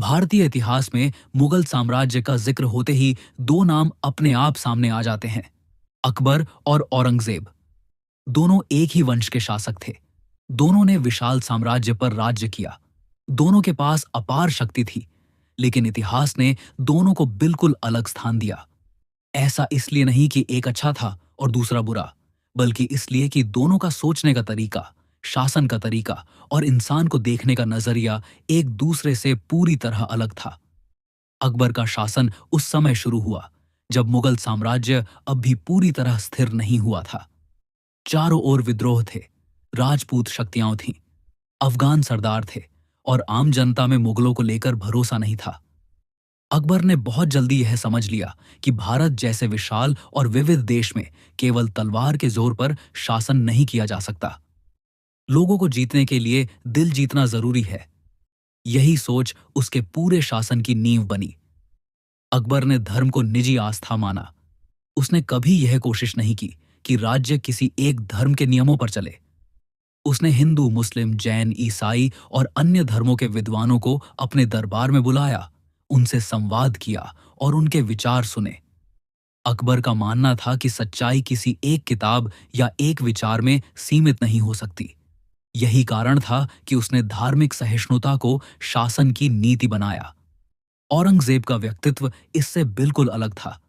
भारतीय इतिहास में मुगल साम्राज्य का जिक्र होते ही दो नाम अपने आप सामने आ जाते हैं। अकबर और औरंगजेब। दोनों एक ही वंश के शासक थे। दोनों ने विशाल साम्राज्य पर राज्य किया। दोनों के पास अपार शक्ति थी, लेकिन इतिहास ने दोनों को बिल्कुल अलग स्थान दिया। ऐसा इसलिए नहीं कि एक अच्छा था और दूसरा बुरा, बल्कि इसलिए कि दोनों का सोचने का तरीका, शासन का तरीका और इंसान को देखने का नजरिया एक दूसरे से पूरी तरह अलग था। अकबर का शासन उस समय शुरू हुआ जब मुगल साम्राज्य अब भी पूरी तरह स्थिर नहीं हुआ था। चारों ओर विद्रोह थे, राजपूत शक्तियां थीं, अफगान सरदार थे और आम जनता में मुगलों को लेकर भरोसा नहीं था। अकबर ने बहुत जल्दी यह समझ लिया कि भारत जैसे विशाल और विविध देश में केवल तलवार के जोर पर शासन नहीं किया जा सकता। लोगों को जीतने के लिए दिल जीतना जरूरी है। यही सोच उसके पूरे शासन की नींव बनी। अकबर ने धर्म को निजी आस्था माना। उसने कभी यह कोशिश नहीं की कि राज्य किसी एक धर्म के नियमों पर चले। उसने हिंदू, मुस्लिम, जैन, ईसाई और अन्य धर्मों के विद्वानों को अपने दरबार में बुलाया, उनसे संवाद किया और उनके विचार सुने। अकबर का मानना था कि सच्चाई किसी एक किताब या एक विचार में सीमित नहीं हो सकती। यही कारण था कि उसने धार्मिक सहिष्णुता को शासन की नीति बनाया। औरंगजेब का व्यक्तित्व इससे बिल्कुल अलग था।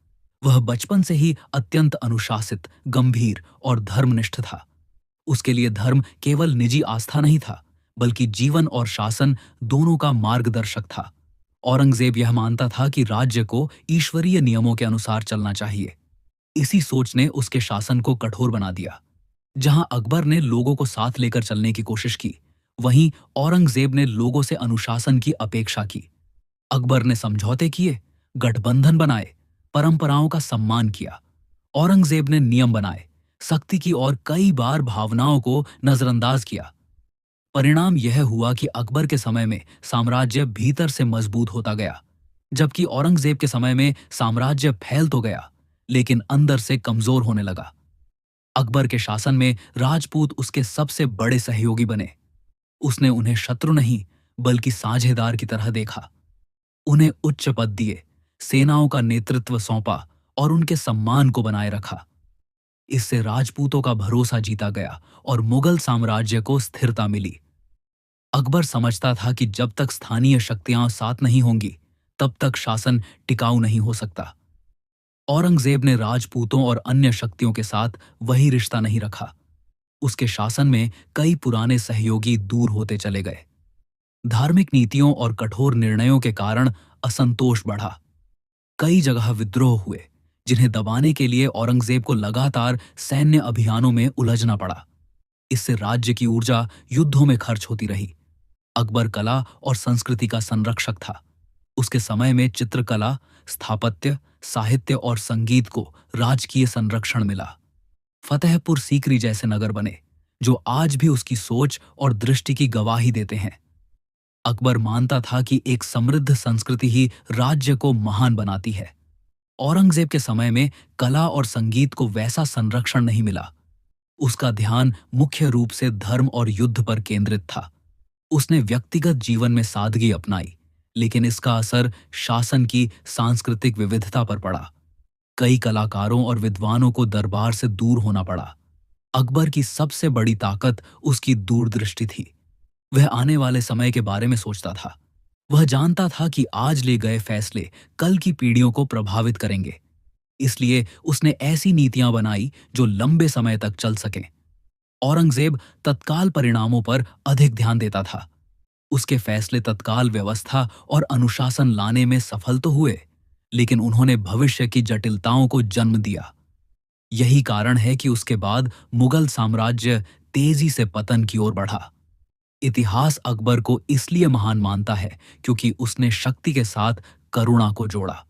वह बचपन से ही अत्यंत अनुशासित, गंभीर और धर्मनिष्ठ था। उसके लिए धर्म केवल निजी आस्था नहीं था, बल्कि जीवन और शासन दोनों का मार्गदर्शक था। औरंगजेब यह मानता था कि राज्य को ईश्वरीय नियमों के अनुसार चलना चाहिए। इसी सोच ने उसके शासन को कठोर बना दिया। जहां अकबर ने लोगों को साथ लेकर चलने की कोशिश की, वहीं औरंगजेब ने लोगों से अनुशासन की अपेक्षा की। अकबर ने समझौते किए, गठबंधन बनाए, परंपराओं का सम्मान किया। औरंगजेब ने नियम बनाए, सख्ती की और कई बार भावनाओं को नजरअंदाज किया। परिणाम यह हुआ कि अकबर के समय में साम्राज्य भीतर से मजबूत होता गया, जबकि औरंगजेब के समय में साम्राज्य फैल तो गया, लेकिन अंदर से कमजोर होने लगा। अकबर के शासन में राजपूत उसके सबसे बड़े सहयोगी बने। उसने उन्हें शत्रु नहीं, बल्कि साझेदार की तरह देखा। उन्हें उच्च पद दिए, सेनाओं का नेतृत्व सौंपा और उनके सम्मान को बनाए रखा। इससे राजपूतों का भरोसा जीता गया और मुगल साम्राज्य को स्थिरता मिली। अकबर समझता था कि जब तक स्थानीय शक्तियां साथ नहीं होंगी, तब तक शासन टिकाऊ नहीं हो सकता। औरंगजेब ने राजपूतों और अन्य शक्तियों के साथ वही रिश्ता नहीं रखा। उसके शासन में कई पुराने सहयोगी दूर होते चले गए। धार्मिक नीतियों और कठोर निर्णयों के कारण असंतोष बढ़ा। कई जगह विद्रोह हुए, जिन्हें दबाने के लिए औरंगजेब को लगातार सैन्य अभियानों में उलझना पड़ा। इससे राज्य की ऊर्जा युद्धों में खर्च होती रही। अकबर कला और संस्कृति का संरक्षक था। उसके समय में चित्रकला, स्थापत्य, साहित्य और संगीत को राजकीय संरक्षण मिला। फतेहपुर सीकरी जैसे नगर बने, जो आज भी उसकी सोच और दृष्टि की गवाही देते हैं। अकबर मानता था कि एक समृद्ध संस्कृति ही राज्य को महान बनाती है। औरंगजेब के समय में कला और संगीत को वैसा संरक्षण नहीं मिला। उसका ध्यान मुख्य रूप से धर्म और युद्ध पर केंद्रित था। उसने व्यक्तिगत जीवन में सादगी अपनाई, लेकिन इसका असर शासन की सांस्कृतिक विविधता पर पड़ा। कई कलाकारों और विद्वानों को दरबार से दूर होना पड़ा। अकबर की सबसे बड़ी ताकत उसकी दूरदृष्टि थी। वह आने वाले समय के बारे में सोचता था। वह जानता था कि आज ले गए फैसले कल की पीढ़ियों को प्रभावित करेंगे। इसलिए उसने ऐसी नीतियां बनाई जो लंबे समय तक चल सकें। औरंगजेब तत्काल परिणामों पर अधिक ध्यान देता था। उसके फैसले तत्काल व्यवस्था और अनुशासन लाने में सफल तो हुए, लेकिन उन्होंने भविष्य की जटिलताओं को जन्म दिया। यही कारण है कि उसके बाद मुगल साम्राज्य तेजी से पतन की ओर बढ़ा। इतिहास अकबर को इसलिए महान मानता है क्योंकि उसने शक्ति के साथ करुणा को जोड़ा।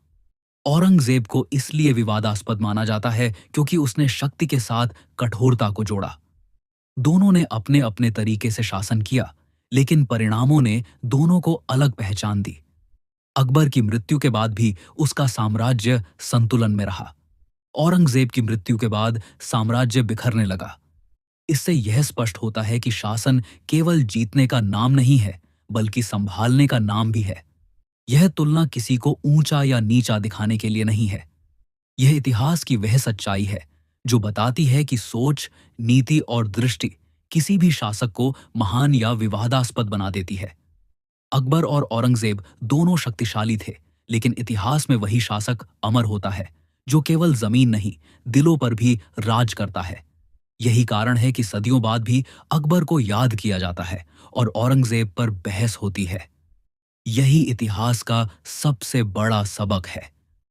औरंगजेब को इसलिए विवादास्पद माना जाता है क्योंकि उसने शक्ति के साथ कठोरता को जोड़ा। दोनों ने अपने अपने तरीके से शासन किया, लेकिन परिणामों ने दोनों को अलग पहचान दी। अकबर की मृत्यु के बाद भी उसका साम्राज्य संतुलन में रहा। औरंगजेब की मृत्यु के बाद साम्राज्य बिखरने लगा। इससे यह स्पष्ट होता है कि शासन केवल जीतने का नाम नहीं है, बल्कि संभालने का नाम भी है। यह तुलना किसी को ऊंचा या नीचा दिखाने के लिए नहीं है। यह इतिहास की वह सच्चाई है जो बताती है कि सोच, नीति और दृष्टि किसी भी शासक को महान या विवादास्पद बना देती है। अकबर और औरंगजेब दोनों शक्तिशाली थे, लेकिन इतिहास में वही शासक अमर होता है जो केवल जमीन नहीं, दिलों पर भी राज करता है। यही कारण है कि सदियों बाद भी अकबर को याद किया जाता है और औरंगजेब पर बहस होती है। यही इतिहास का सबसे बड़ा सबक है।